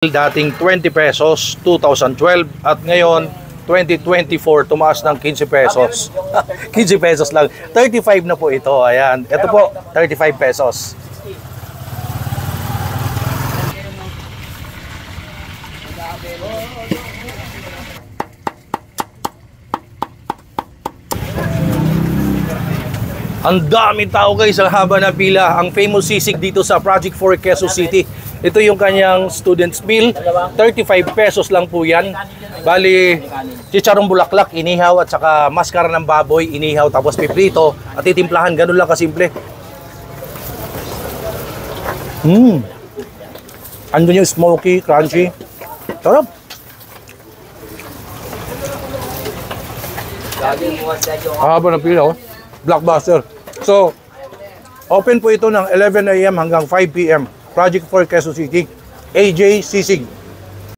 Dating 20 pesos 2012 at ngayon 2024 tumaas ng 15 pesos. 15 pesos lang. 35 na po ito. Ayan. Ito po 35 pesos. Ang dami tao guys, ang haba na pila. Ang famous sisig dito sa Project 4 Quezon City. Ito yung kanyang student's meal. 35 pesos lang po yan. Bali, chicharong bulaklak, inihaw at saka maskara ng baboy, inihaw tapos piprito at titimplahan. Ganun lang kasimple. Andun yung smoky, crunchy. Sarap. Haba ng pila, oh. Blockbuster. So, open po ito ng 11 AM hanggang 5 PM. Project 4 Quezon City. AJ Sisig.